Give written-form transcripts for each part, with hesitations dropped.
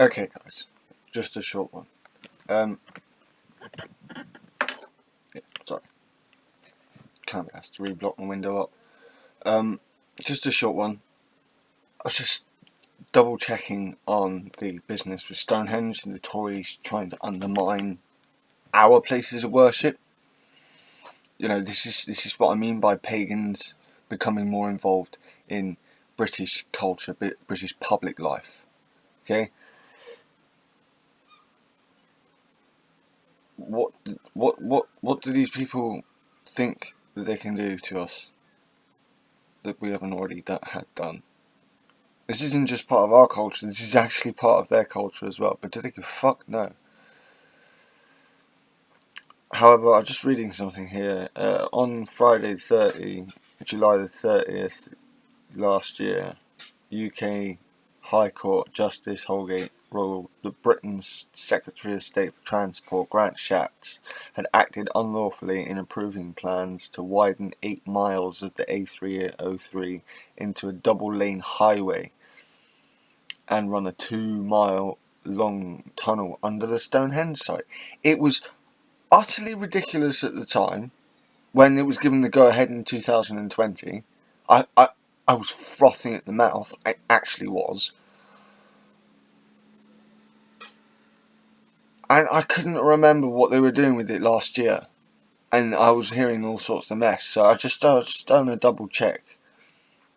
Okay, guys, just a short one. Sorry, can't be asked to reblock my window up. Just a short one. I was just double checking on the business with Stonehenge and the Tories trying to undermine our places of worship. You know, this is what I mean by pagans becoming more involved in British culture, British public life. Okay, what do these people think that they can do to us that we haven't already had done? This isn't just part of our culture, this is actually part of their culture as well. But do they give a fuck? No. However, I'm just reading something here. On Friday July the 30th last year, UK High Court Justice Holgate ruled that Britain's Secretary of State for Transport, Grant Shapps, had acted unlawfully in approving plans to widen 8 miles of the A303 into a double-lane highway and run a 2-mile long tunnel under the Stonehenge site. It was utterly ridiculous at the time when it was given the go-ahead in 2020. I was frothing at the mouth. I actually was. And I couldn't remember what they were doing with it last year. And I was hearing all sorts of mess. So I just done a double check.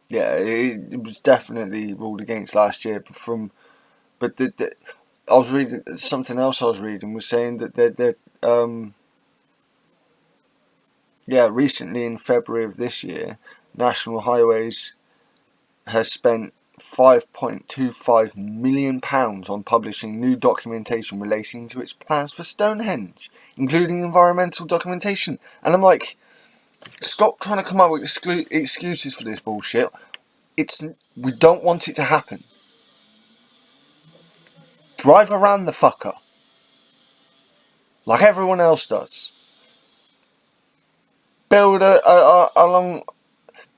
Yeah, it was definitely ruled against last year. But I was reading something else. I was reading was saying that recently in February of this year, National Highways has spent £5.25 million on publishing new documentation relating to its plans for Stonehenge, including environmental documentation. And I'm like, stop trying to come up with excuses for this bullshit. We don't want it to happen. Drive around the fucker, like everyone else does. Build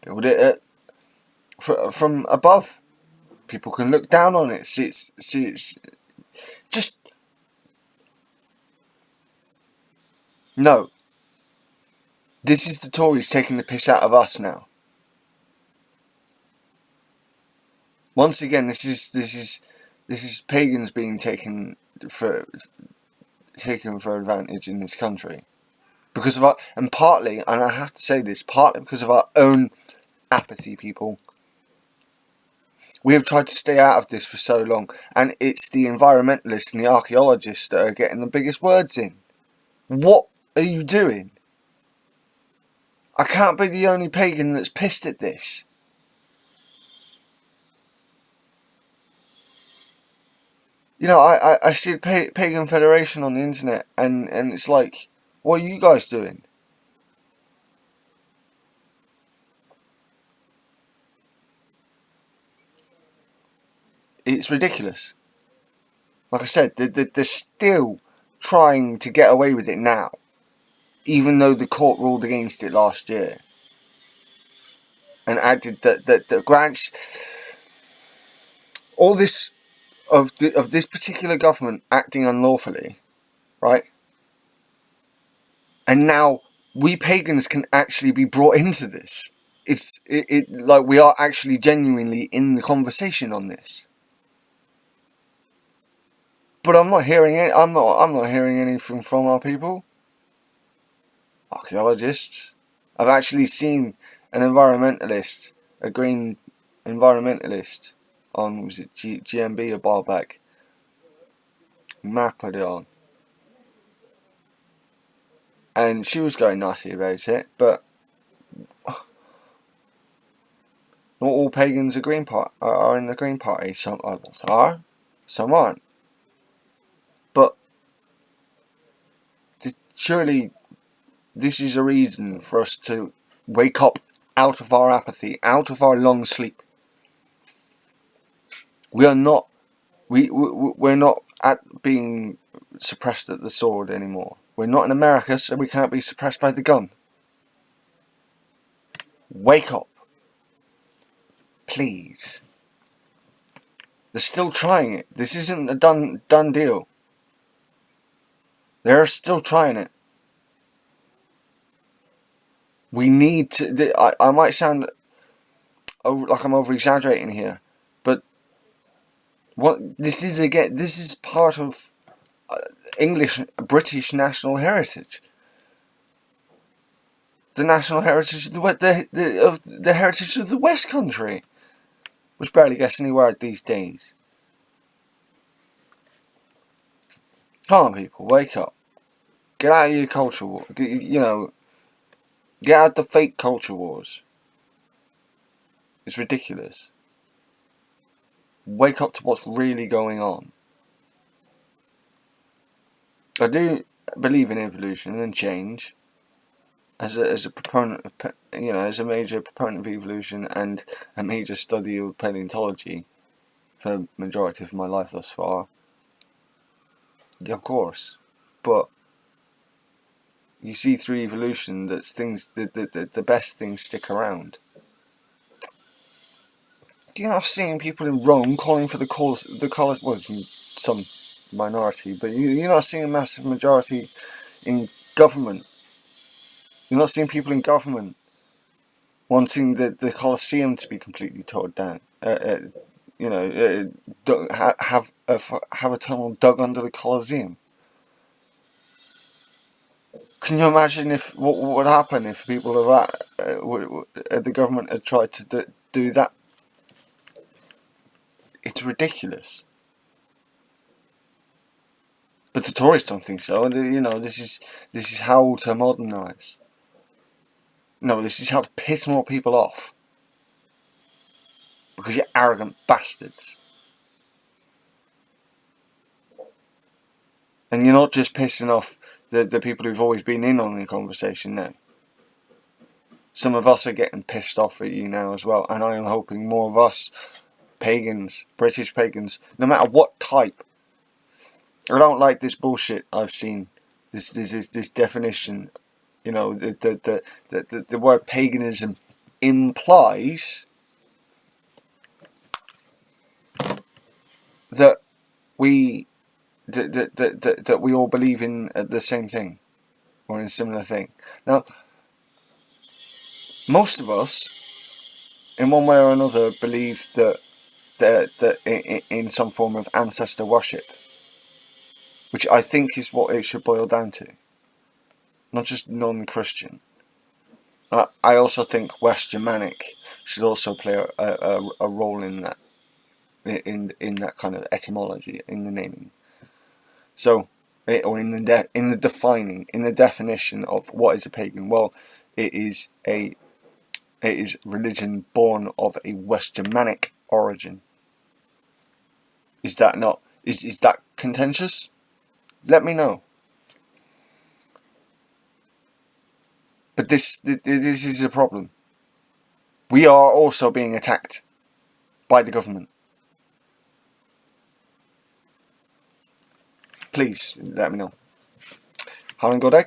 build it from above. People can look down on it. See it's just no. This is the Tories taking the piss out of us now. Once again, this is pagans being taken for advantage in this country because of partly, and I have to say this, partly because of our own apathy, people. We have tried to stay out of this for so long, and it's the environmentalists and the archaeologists that are getting the biggest words in. What are you doing? I can't be the only pagan that's pissed at this. You know, I see Pagan Federation on the internet, and it's like, what are you guys doing? It's ridiculous. Like I said, they're still trying to get away with it now, even though the court ruled against it last year and added that grants all this of this particular government acting unlawfully, right? And now we pagans can actually be brought into this. It's like we are actually genuinely in the conversation on this. But I'm not hearing it. I'm not hearing anything from our people. Archaeologists. I've actually seen an environmentalist, a green environmentalist, on was it GMB a while back. Matt put it on, and she was going nasty about it. But not all pagans are in the Green Party. Some are, some aren't. But surely this is a reason for us to wake up out of our apathy, out of our long sleep. We are not, we're not at being suppressed at the sword anymore. We're not in America, so we can't be suppressed by the gun. Wake up. Please. They're still trying it. This isn't a done deal. They're still trying it. We need to. I might sound like I'm over exaggerating here, but this is part of British national heritage. The national heritage of the heritage of the West Country, which barely gets any word these days. Come on, people, wake up! Get out of your culture war. Get out the fake culture wars. It's ridiculous. Wake up to what's really going on. I do believe in evolution and change. As a proponent of, as a major proponent of evolution and a major study of paleontology for the majority of my life thus far. Yeah, of course. But you see through evolution that the best things stick around. You're not seeing people in Rome calling for the college, well, some minority, but you're not seeing a massive majority in government. You're not seeing people in government wanting the Colosseum to be completely torn down. Have a tunnel dug under the Colosseum. Can you imagine what would happen if people of the government had tried to do that? It's ridiculous. But the Tories don't think so. And this is how to modernise. No, this is how to piss more people off. Because you're arrogant bastards. And you're not just pissing off the people who've always been in on the conversation now. Some of us are getting pissed off at you now as well. And I am hoping more of us, pagans, British pagans, no matter what type. I don't like this bullshit I've seen. This definition. The word paganism implies that we that we all believe in the same thing or in a similar thing. Now, most of us, in one way or another, believe that in some form of ancestor worship, which I think is what it should boil down to, not just non-Christian. I also think West Germanic should also play a role in that, in that kind of etymology, in the naming. So, or in the definition of what is a pagan. Well, it is religion born of a West Germanic origin. Is that not? Is that contentious? Let me know. But this is a problem. We are also being attacked by the government. Please let me know. Have a good day.